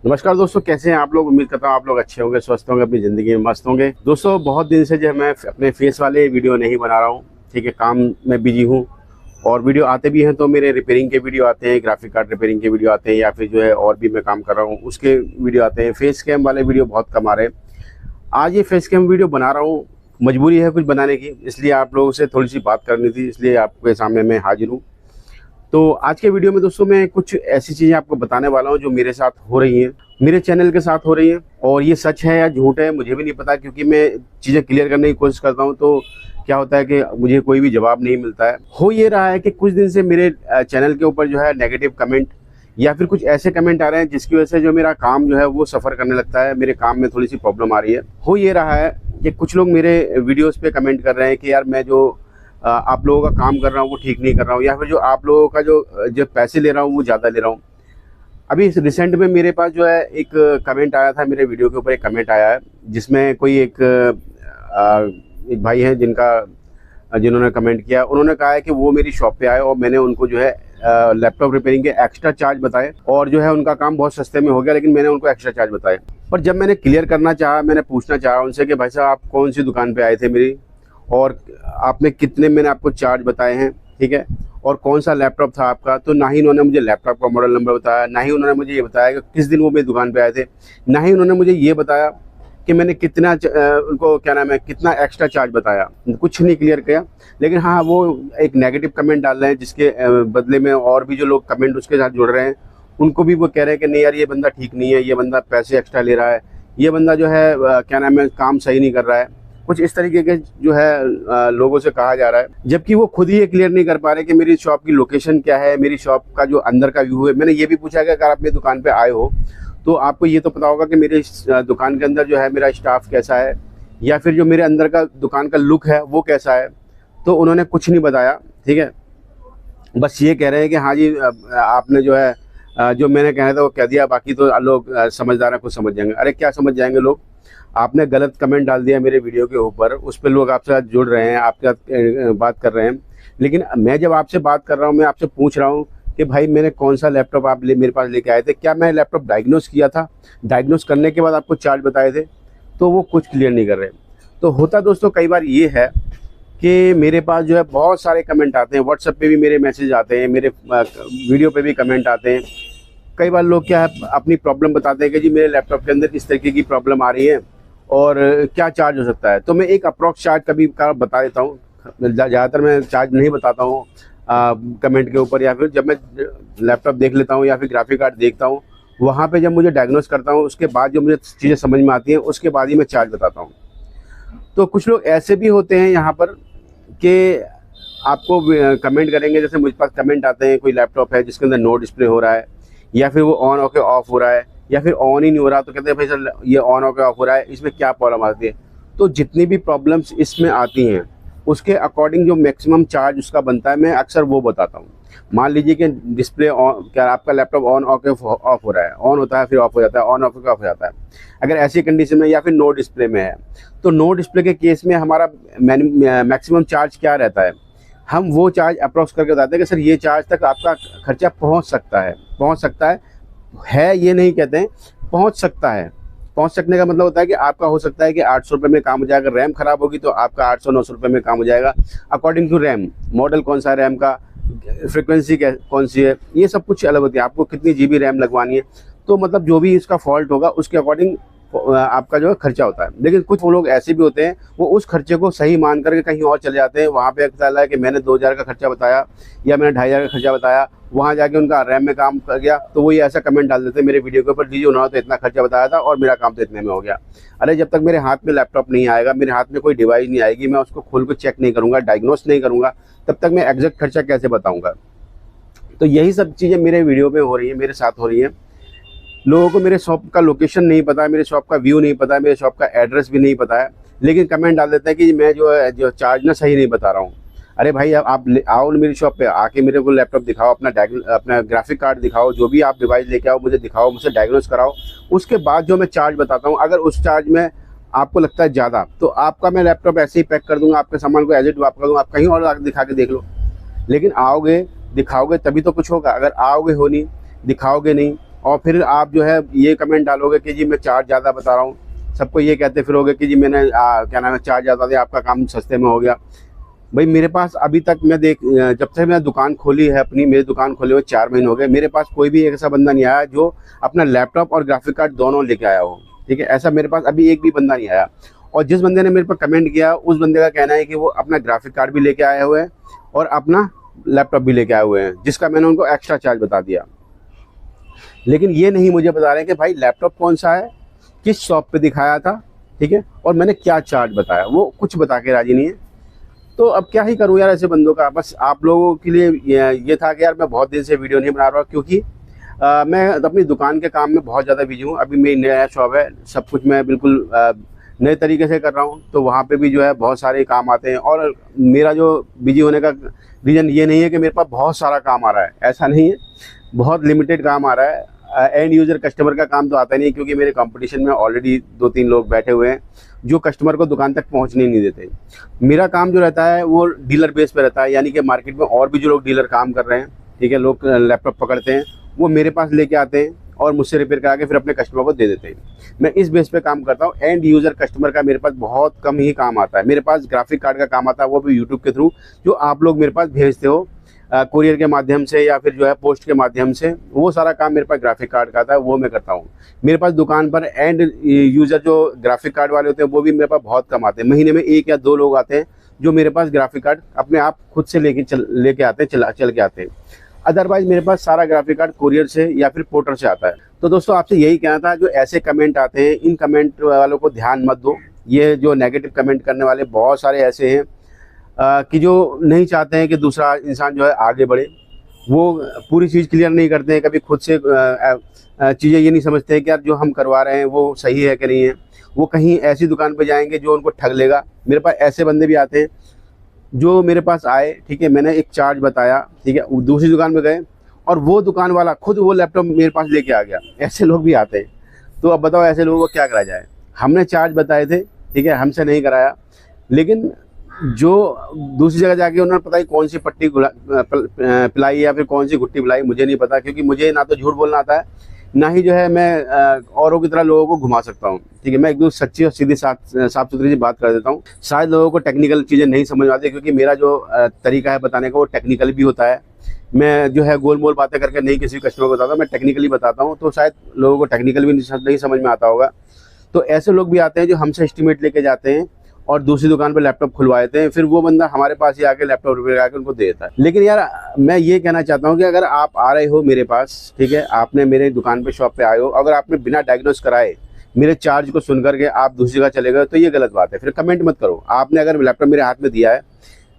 नमस्कार दोस्तों, कैसे हैं आप लोग। उम्मीद करता हूँ आप लोग अच्छे होंगे, स्वस्थ होंगे, अपनी ज़िंदगी में मस्त होंगे। दोस्तों बहुत दिन से जो है मैं अपने फेस वाले वीडियो नहीं बना रहा हूँ। ठीक है, काम में बिजी हूँ और वीडियो आते भी हैं तो मेरे रिपेयरिंग के वीडियो आते हैं, ग्राफिक कार्ड रिपेयरिंग के वीडियो आते हैं, या फिर जो है और भी मैं काम कर रहा हूँ उसके वीडियो आते हैं। फेस कैम वाले वीडियो बहुत कम आ रहे हैं। आज ये फेस कैम वीडियो बना रहा हूँ, मजबूरी है कुछ बनाने की, इसलिए आप लोगों से थोड़ी सी बात करनी थी, इसलिए आपके सामने मैं हाजिर हूँ। तो आज के वीडियो में दोस्तों मैं कुछ ऐसी चीज़ें आपको बताने वाला हूँ जो मेरे साथ हो रही हैं, मेरे चैनल के साथ हो रही हैं। और ये सच है या झूठ है मुझे भी नहीं पता, क्योंकि मैं चीज़ें क्लियर करने की कोशिश करता हूँ तो क्या होता है कि मुझे कोई भी जवाब नहीं मिलता है। हो ये रहा है कि कुछ दिन से मेरे चैनल के ऊपर जो है नेगेटिव कमेंट या फिर कुछ ऐसे कमेंट आ रहे हैं जिसकी वजह से जो मेरा काम जो है वो सफ़र करने लगता है, मेरे काम में थोड़ी सी प्रॉब्लम आ रही है। हो ये रहा है कि कुछ लोग मेरे वीडियोज़ पे कमेंट कर रहे हैं कि यार मैं जो आप लोगों का काम कर रहा हूँ वो ठीक नहीं कर रहा हूँ, या फिर जो आप लोगों का जो पैसे ले रहा हूँ वो ज़्यादा ले रहा हूँ। अभी रिसेंट में मेरे पास जो है एक कमेंट आया था, मेरे वीडियो के ऊपर एक कमेंट आया है जिसमें कोई एक भाई हैं जिन्होंने कमेंट किया। उन्होंने कहा है कि वो मेरी शॉप पे आए और मैंने उनको जो है लैपटॉप रिपेयरिंग के एक्स्ट्रा चार्ज बताए, और जो है उनका काम बहुत सस्ते में हो गया, लेकिन मैंने उनको एक्स्ट्रा चार्ज बताए। पर जब मैंने क्लियर करना चाहा, मैंने पूछना चाहा उनसे कि भाई साहब आप कौन सी दुकान पे आए थे मेरी, और आपने कितने मैंने आपको चार्ज बताए हैं, ठीक है, और कौन सा लैपटॉप था आपका, तो ना ही उन्होंने मुझे लैपटॉप का मॉडल नंबर बताया, ना ही उन्होंने मुझे ये बताया कि किस दिन वो मेरी दुकान पे आए थे, ना ही उन्होंने मुझे ये बताया कि मैंने कितना उनको क्या नाम है कितना एक्स्ट्रा चार्ज बताया। कुछ नहीं क्लियर किया। लेकिन हाँ, वो एक नेगेटिव कमेंट डाल रहे हैं जिसके बदले में और भी जो लोग कमेंट उसके साथ जुड़ रहे हैं उनको भी वो कह रहे हैं कि नहीं यार ये बंदा ठीक नहीं है, ये बंदा पैसे एक्स्ट्रा ले रहा है, ये बंदा जो है क्या नाम है काम सही नहीं कर रहा है। कुछ इस तरीके के जो है लोगों से कहा जा रहा है, जबकि वो खुद ही ये क्लियर नहीं कर पा रहे कि मेरी शॉप की लोकेशन क्या है, मेरी शॉप का जो अंदर का व्यू है। मैंने ये भी पूछा कि अगर आप मेरी दुकान पे आए हो तो आपको ये तो पता होगा कि मेरे दुकान के अंदर जो है मेरा स्टाफ कैसा है, या फिर जो मेरे अंदर का दुकान का लुक है वो कैसा है। तो उन्होंने कुछ नहीं बताया। ठीक है, बस ये कह रहे हैं कि हाँ जी आपने जो है जो मैंने कहना था वो कह दिया, बाकी तो लोग समझदार हैं, कुछ समझ जाएंगे। अरे क्या समझ जाएंगे लोग, आपने गलत कमेंट डाल दिया मेरे वीडियो के ऊपर, उस पर लोग आपसे साथ जुड़ रहे हैं, आपके साथ बात कर रहे हैं। लेकिन मैं जब आपसे बात कर रहा हूँ, मैं आपसे पूछ रहा हूँ कि भाई मैंने कौन सा लैपटॉप आप मेरे पास लेके आए थे, क्या मैं लैपटॉप डायग्नोस किया था, डायग्नोस करने के बाद आपको चार्ज बताए थे, तो वो कुछ क्लियर नहीं कर रहे। तो होता दोस्तों कई बार ये है कि मेरे पास जो है बहुत सारे कमेंट आते हैं, व्हाट्सएप पे भी मेरे मैसेज आते हैं, मेरे वीडियो पे भी कमेंट आते हैं। कई बार लोग क्या है अपनी प्रॉब्लम बताते हैं कि जी मेरे लैपटॉप के अंदर इस तरीके की प्रॉब्लम आ रही है और क्या चार्ज हो सकता है। तो मैं एक अप्रॉक्स चार्ज कभी का बता देता हूँ, ज़्यादातर मैं चार्ज नहीं बताता हूँ कमेंट के ऊपर, या फिर जब मैं लैपटॉप देख लेता हूँ या फिर ग्राफिक कार्ड देखता हूँ, वहाँ पे जब मुझे डायग्नोस करता हूँ उसके बाद जो मुझे चीज़ें समझ में आती हैं उसके बाद ही मैं चार्ज बताता हूँ। तो कुछ लोग ऐसे भी होते हैं यहाँ पर कि आपको कमेंट करेंगे, जैसे मुझ पास कमेंट आते हैं कोई लैपटॉप है जिसके अंदर नो डिस्प्ले हो रहा है, या फिर वो ऑन होकर ऑफ हो रहा है, या फिर ऑन ही नहीं हो रहा, तो कहते हैं भाई सर ये ऑन होकर ऑफ हो रहा है, इसमें क्या प्रॉब्लम आती है। तो जितनी भी प्रॉब्लम्स इसमें आती हैं उसके अकॉर्डिंग जो मैक्सिमम चार्ज उसका बनता है मैं अक्सर वो बताता हूँ। मान लीजिए कि डिस्प्ले ऑन, क्या आपका लैपटॉप ऑन होकर ऑफ हो रहा है, ऑन होता है फिर ऑफ हो जाता है, ऑन होकर ऑफ हो जाता है, अगर ऐसी कंडीशन में, या फिर नो डिस्प्ले में है, तो नो डिस्प्ले के केस में हमारा मैक्सिमम चार्ज क्या रहता है, हम वो चार्ज अप्रोक्स करके बताते हैं कि सर ये चार्ज तक आपका खर्चा पहुंच सकता है। पहुंच सकता है ये नहीं कहते हैं, पहुंच सकता है। पहुंच सकने का मतलब होता है कि आपका हो सकता है कि 800 रुपये में काम हो जाएगा, रैम खराब होगी तो आपका 800-900 रुपये में काम हो जाएगा, अकॉर्डिंग टू रैम, मॉडल कौन सा है रैम का, फ्रिक्वेंसी कौन सी है, ये सब कुछ अलग होती है, आपको कितनी GB रैम लगवानी है। तो मतलब जो भी इसका फॉल्ट होगा उसके अकॉर्डिंग आपका जो है खर्चा होता है। लेकिन कुछ वो लोग ऐसे भी होते हैं वो उस खर्चे को सही मान करके कहीं और चले जाते हैं, वहाँ पे पता चला है कि मैंने 2000 का खर्चा बताया या मैंने 2500 का खर्चा बताया, वहाँ जाके उनका रैम में काम कर गया, तो वो ये ऐसा कमेंट डाल देते हैं मेरे वीडियो के ऊपर, दीजिए उन्होंने तो इतना खर्चा बताया था और मेरा काम तो इतने में हो गया। अरे जब तक मेरे हाथ में लैपटॉप नहीं आएगा, मेरे हाथ में कोई डिवाइस नहीं आएगी, मैं उसको खोल कर चेक नहीं करूँगा, डायग्नोस नहीं करूँगा, तब तक मैं एग्जैक्ट खर्चा कैसे बताऊँगा। तो यही सब चीज़ें मेरे वीडियो में हो रही है, मेरे साथ हो रही हैं। लोगों को मेरे शॉप का लोकेशन नहीं पता है, मेरे शॉप का व्यू नहीं पता है, मेरे शॉप का एड्रेस भी नहीं पता है, लेकिन कमेंट डाल देते हैं कि मैं जो चार्ज ना सही नहीं बता रहा हूँ। अरे भाई अब आप आओ मेरी शॉप पे, आके मेरे को लैपटॉप दिखाओ, अपना ग्राफिक कार्ड दिखाओ, जो भी आप डिवाइस लेके आओ मुझे दिखाओ, मुझसे डायग्नोस कराओ, उसके बाद जो मैं चार्ज बताता हूँ, अगर उस चार्ज में आपको लगता है ज़्यादा तो आपका मैं लैपटॉप ऐसे ही पैक कर दूँगा, आपके सामान को एज इट वापस कर दूँगा, आप कहीं और आके दिखा के देख लो। लेकिन आओगे दिखाओगे तभी तो कुछ होगा, अगर आओगे हो नहीं, दिखाओगे नहीं, और फिर आप जो है ये कमेंट डालोगे कि जी मैं चार्ज ज़्यादा बता रहा हूँ, सबको ये कहते फिरोगे कि जी मैंने क्या नाम है चार्ज ज़्यादा दिया, आपका काम सस्ते में हो गया। भाई मेरे पास अभी तक जब से मैं दुकान खोली है अपनी, मेरी दुकान खोले हुए 4 महीने हो गए, मेरे पास कोई भी एक ऐसा बंदा नहीं आया जो अपना लैपटॉप और ग्राफिक कार्ड दोनों लेके आया हो। ठीक है, ऐसा मेरे पास अभी एक भी बंदा नहीं आया। और जिस बंदे ने मेरे पर कमेंट किया उस बंदे का कहना है कि वो अपना ग्राफिक कार्ड भी लेके आए हुए हैं और अपना लैपटॉप भी लेके आए हुए हैं, जिसका मैंने उनको एक्स्ट्रा चार्ज बता दिया। लेकिन ये नहीं मुझे बता रहे हैं कि भाई लैपटॉप कौन सा है, किस शॉप पे दिखाया था, ठीक है, और मैंने क्या चार्ज बताया, वो कुछ बता के राजी नहीं है। तो अब क्या ही करूँ यार ऐसे बंदों का। बस आप लोगों के लिए ये था कि यार मैं बहुत दिन से वीडियो नहीं बना रहा क्योंकि मैं अपनी दुकान के काम में बहुत ज़्यादा बिजी हूँ। अभी मेरी नया शॉप है, सब कुछ मैं बिल्कुल नए तरीके से कर रहा हूँ, तो वहाँ पे भी जो है बहुत सारे काम आते हैं। और मेरा जो बिजी होने का रीज़न ये नहीं है कि मेरे पास बहुत सारा काम आ रहा है, ऐसा नहीं है, बहुत लिमिटेड काम आ रहा है। एंड यूज़र कस्टमर का काम तो आता नहीं, क्योंकि मेरे कंपटीशन में ऑलरेडी 2-3 लोग बैठे हुए हैं जो कस्टमर को दुकान तक पहुंचने नहीं देते। मेरा काम जो रहता है वो डीलर बेस पे रहता है, यानी कि मार्केट में और भी जो लोग डीलर काम कर रहे हैं, ठीक है, लोग लैपटॉप पकड़ते हैं, वो मेरे पास लेके आते हैं और मुझसे रिपेयर करा के फिर अपने कस्टमर को दे देते हैं। मैं इस बेस पे काम करता हूँ। एंड यूज़र कस्टमर का मेरे पास बहुत कम ही काम आता है। मेरे पास ग्राफिक कार्ड का काम आता है, वो भी यूट्यूब के थ्रू, जो आप लोग मेरे पास भेजते हो कुरियर के माध्यम से या फिर जो है पोस्ट के माध्यम से, वो सारा काम मेरे पास ग्राफिक कार्ड का आता है, वो मैं करता हूँ। मेरे पास दुकान पर एंड यूज़र जो ग्राफिक कार्ड वाले होते हैं वो भी मेरे पास बहुत कम आते हैं। महीने में 1 या 2 लोग आते हैं जो मेरे पास ग्राफिक कार्ड अपने आप खुद से लेके आते हैं, चल के आते हैं। अदरवाइज मेरे पास सारा ग्राफिक कार्ड कुरियर से या फिर पोर्टर से आता है। तो दोस्तों आपसे यही कहना था, जो ऐसे कमेंट आते हैं इन कमेंट वालों को ध्यान मत दो। ये जो नेगेटिव कमेंट करने वाले बहुत सारे ऐसे हैं कि जो नहीं चाहते हैं कि दूसरा इंसान जो है आगे बढ़े, वो पूरी चीज़ क्लियर नहीं करते हैं, कभी खुद से चीज़ें ये नहीं समझते हैं कि यार जो हम करवा रहे हैं वो सही है कि नहीं है। वो कहीं ऐसी दुकान पे जाएंगे जो उनको ठग लेगा। मेरे पास ऐसे बंदे भी आते हैं जो मेरे पास आए, ठीक है, मैंने एक चार्ज बताया, ठीक है, दूसरी दुकान पे गए और वो दुकान वाला खुद वो लैपटॉप मेरे पास लेके आ गया। ऐसे लोग भी आते हैं। तो अब बताओ ऐसे लोगों को क्या करा जाए। हमने चार्ज बताए थे, ठीक है, हमसे नहीं कराया, लेकिन जो दूसरी जगह जाके उन्होंने पता ही कौन सी पट्टी पिलाई या फिर कौन सी घुट्टी पिलाई, मुझे नहीं पता, क्योंकि मुझे ना तो झूठ बोलना आता है, ना ही जो है मैं औरों की तरह लोगों को घुमा सकता हूँ। ठीक है, मैं एकदम सच्ची और सीधी साफ सुथरी सी बात कर देता हूँ। शायद लोगों को टेक्निकल चीज़ें नहीं समझ आती, क्योंकि मेरा जो तरीका है बताने का वो टेक्निकल भी होता है। मैं जो है गोल मोल बातें करके नहीं किसी कस्टमर को बताता, मैं टेक्निकली बताता हूँ, तो शायद लोगों को टेक्निकल भी नहीं समझ में आता होगा। तो ऐसे लोग भी आते हैं जो हमसे एस्टीमेट लेके जाते हैं और दूसरी दुकान पर लैपटॉप खुलवा देते हैं, फिर वो बंदा हमारे पास ही आके लैपटॉप रिपेयर करके उनको दे देता है। लेकिन यार मैं ये कहना चाहता हूँ कि अगर आप आ रहे हो मेरे पास, ठीक है, आपने मेरे दुकान पे शॉप पे आए हो, अगर आपने बिना डायग्नोस कराए मेरे चार्ज को सुन करके आप दूसरी जगह चले गए तो ये गलत बात है। फिर कमेंट मत करो। आपने अगर लैपटॉप मेरे हाथ में दिया है,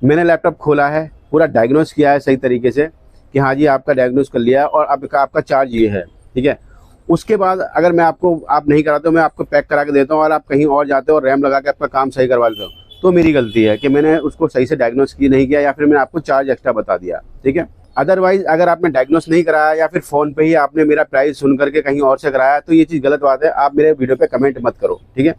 मैंने लैपटॉप खोला है, पूरा डायग्नोस किया है सही तरीके से कि हाँ जी आपका डायग्नोस कर लिया है और आपका चार्ज ये है, ठीक है, उसके बाद अगर मैं आप नहीं कराते हो, मैं आपको पैक करा के देता हूँ और आप कहीं और जाते हो और रैम लगा के आपका काम सही करवा लेते हो, तो मेरी गलती है कि मैंने उसको सही से डायग्नोस नहीं किया या फिर मैंने आपको चार्ज एक्स्ट्रा बता दिया। ठीक है, अदरवाइज अगर आपने डायग्नोस नहीं कराया या फिर फ़ोन पे ही आपने मेरा प्राइस सुन करके कहीं और से कराया तो ये चीज़ गलत बात है। आप मेरे वीडियो पे कमेंट मत करो। ठीक है,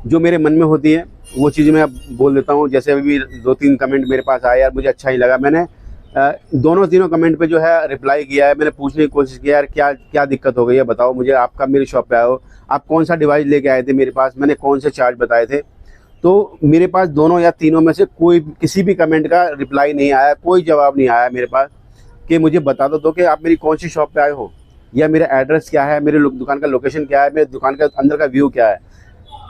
जो मेरे मन में होती है वो चीज़ मैं बोल देता हूँ। जैसे अभी 2-3 कमेंट मेरे पास आए, यार मुझे अच्छा ही लगा, मैंने दोनों तीनों कमेंट पे जो है रिप्लाई किया है। मैंने पूछने की कोशिश किया यार क्या दिक्कत हो गई है, बताओ मुझे, आप कब मेरी शॉप पे आए हो, आप कौन सा डिवाइस लेके आए थे मेरे पास, मैंने कौन से चार्ज बताए थे। तो मेरे पास दोनों या तीनों में से किसी भी कमेंट का रिप्लाई नहीं आया, कोई जवाब नहीं आया मेरे पास कि मुझे बता दो कि आप मेरी कौन सी शॉप पे आए हो, या मेरा एड्रेस क्या है, मेरे दुकान का लोकेशन क्या है, मेरे दुकान का अंदर का व्यू क्या है।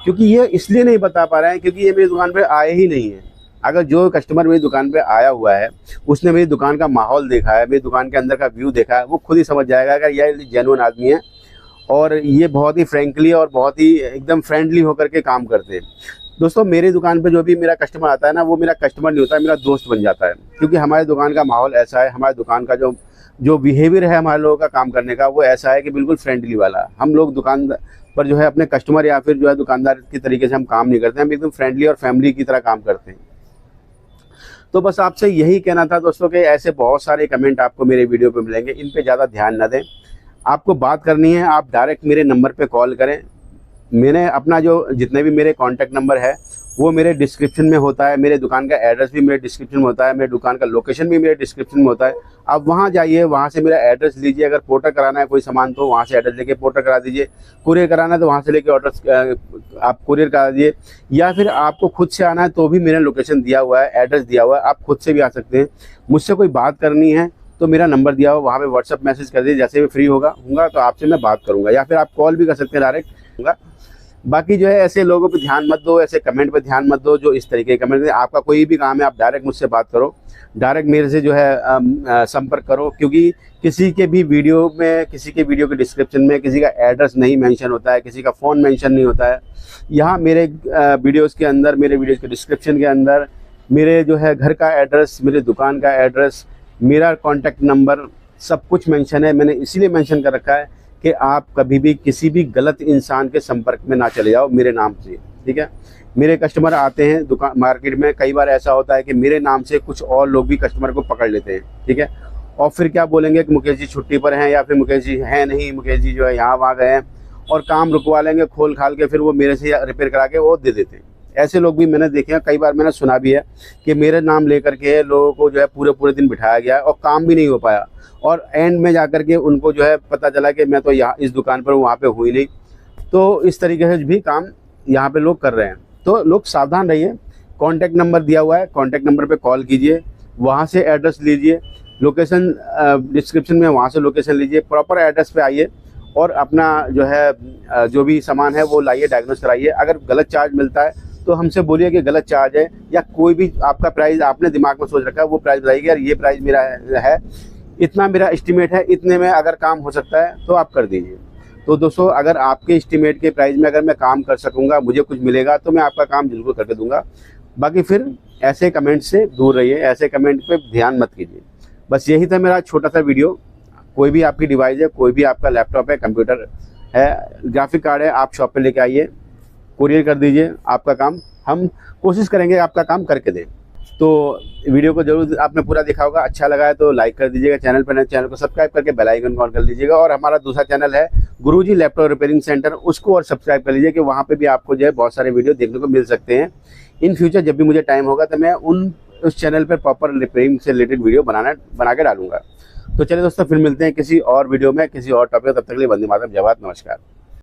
क्योंकि ये इसलिए नहीं बता पा रहे हैं क्योंकि ये मेरी दुकान पे आए ही नहीं है। अगर जो कस्टमर मेरी दुकान पे आया हुआ है उसने मेरी दुकान का माहौल देखा है, मेरी दुकान के अंदर का व्यू देखा है, वो खुद ही समझ जाएगा कि ये जेन्युइन आदमी है और ये बहुत ही फ्रेंकली और बहुत ही एकदम फ्रेंडली होकर के काम करते हैं। दोस्तों मेरी दुकान पे जो भी मेरा कस्टमर आता है ना, वो मेरा कस्टमर नहीं होता है, मेरा दोस्त बन जाता है। क्योंकि हमारी दुकान का माहौल ऐसा है, हमारी दुकान का जो बिहेवियर है हमारे लोगों का काम करने का, वो ऐसा है कि बिल्कुल फ्रेंडली वाला। हम लोग दुकान पर जो है अपने कस्टमर या फिर जो है दुकानदार की तरीके से हम काम नहीं करते हैं, हम एकदम फ्रेंडली और फैमिली की तरह काम करते हैं। तो बस आपसे यही कहना था दोस्तों कि ऐसे बहुत सारे कमेंट आपको मेरे वीडियो पे मिलेंगे, इन पे ज़्यादा ध्यान न दें। आपको बात करनी है आप डायरेक्ट मेरे नंबर पे कॉल करें। मैंने अपना जो जितने भी मेरे कॉन्टैक्ट नंबर है वो मेरे डिस्क्रिप्शन में होता है, मेरे दुकान का एड्रेस भी मेरे डिस्क्रिप्शन में होता है, मेरे दुकान का लोकेशन भी मेरे डिस्क्रिप्शन में होता है। आप वहाँ जाइए, वहाँ से मेरा एड्रेस लीजिए, अगर पोर्टर कराना है कोई सामान तो वहाँ से एड्रेस लेके पोर्टर करा दीजिए, कुरियर कराना है तो वहाँ से लेके ऑर्डर आप कुरियर करा दीजिए, या फिर आपको खुद से आना है तो भी मेरा लोकेशन दिया हुआ है, एड्रेस दिया हुआ है, आप खुद से भी आ सकते हैं। मुझसे कोई बात करनी है तो मेरा नंबर दिया हुआ, वहाँ पे व्हाट्सअप मैसेज कर दीजिए, जैसे भी फ्री होगा तो आपसे मैं बात करूँगा, या फिर आप कॉल भी कर सकते हैं डायरेक्ट। बाकी जो है ऐसे लोगों पे ध्यान मत दो, ऐसे कमेंट पे ध्यान मत दो जो इस तरीके के कमेंट। आपका कोई भी काम है आप डायरेक्ट मुझसे बात करो, डायरेक्ट मेरे से जो है संपर्क करो, क्योंकि किसी के वीडियो के डिस्क्रिप्शन में किसी का एड्रेस नहीं मेंशन होता है, किसी का फ़ोन मेंशन नहीं होता है। यहाँ मेरे वीडियोज़ के अंदर, मेरे वीडियोज़ के डिस्क्रिप्शन के अंदर मेरे जो है घर का एड्रेस, मेरे दुकान का एड्रेस, मेरा कॉन्टैक्ट नंबर सब कुछ मेंशन है। मैंने इसीलिए मेंशन कर रखा है कि आप कभी भी किसी भी गलत इंसान के संपर्क में ना चले जाओ मेरे नाम से, ठीक है। मेरे कस्टमर आते हैं दुकान मार्केट में, कई बार ऐसा होता है कि मेरे नाम से कुछ और लोग भी कस्टमर को पकड़ लेते हैं, ठीक है, और फिर क्या बोलेंगे कि मुकेश जी छुट्टी पर हैं, या फिर मुकेश जी हैं नहीं, मुकेश जी जो है यहाँ वहाँ गए हैं, और काम रुकवा लेंगे खोल खाल के, फिर वो मेरे से रिपेयर करा के वो दे देते हैं। ऐसे लोग भी मैंने देखे हैं, कई बार मैंने सुना भी है कि मेरे नाम लेकर के लोगों को जो है पूरे दिन बिठाया गया है और काम भी नहीं हो पाया, और एंड में जाकर के उनको जो है पता चला कि मैं तो यहाँ इस दुकान पर वहाँ पे हुई नहीं। तो इस तरीके से भी काम यहाँ पे लोग कर रहे हैं। तो लोग सावधान रहिए। कॉन्टैक्ट नंबर दिया हुआ है, कॉन्टैक्ट नंबर पे कॉल कीजिए, वहाँ से एड्रेस लीजिए, लोकेशन डिस्क्रिप्शन में वहाँ से लोकेशन लीजिए, प्रॉपर एड्रेस पे आइए और अपना जो है जो भी सामान है वो लाइए, डायग्नोस कराइए। अगर गलत चार्ज मिलता है तो हमसे बोलिए कि गलत चार्ज है, या कोई भी आपका प्राइस आपने दिमाग में सोच रखा है वो प्राइस बताइए, यार ये प्राइस मेरा है, इतना मेरा एस्टिमेट है, इतने में अगर काम हो सकता है तो आप कर दीजिए। तो दोस्तों, अगर आपके एस्टिमेट के प्राइस में अगर मैं काम कर सकूंगा, मुझे कुछ मिलेगा, तो मैं आपका काम बिल्कुल करके दूंगा। बाकी फिर ऐसे कमेंट से दूर रहिए, ऐसे कमेंट पे ध्यान मत कीजिए। बस यही था मेरा छोटा सा वीडियो। कोई भी आपकी डिवाइस है, कोई भी आपका लैपटॉप है, कंप्यूटर है, ग्राफिक कार्ड है, आप शॉप पे लेके आइए, कुरियर कर दीजिए, आपका काम हम कोशिश करेंगे आपका काम करके दें। तो वीडियो को जरूर आपने पूरा देखा होगा, अच्छा लगा है तो लाइक कर दीजिएगा, चैनल पर नए चैनल को सब्सक्राइब करके बेल आइकन को ऑन कर लीजिएगा, और हमारा दूसरा चैनल है गुरुजी लैपटॉप रिपेयरिंग सेंटर, उसको और सब्सक्राइब कर लीजिए कि वहाँ पे भी आपको जो है बहुत सारे वीडियो देखने को मिल सकते हैं। इन फ्यूचर जब भी मुझे टाइम होगा तो मैं उस चैनल पर प्रॉपर रिपेयरिंग से रिलेटेड वीडियो बना के डालूंगा। तो चलिए दोस्तों, फिर मिलते हैं किसी और वीडियो में, किसी और टॉपिक। तब तक के लिए वंदे मातरम, जय भारत, नमस्कार।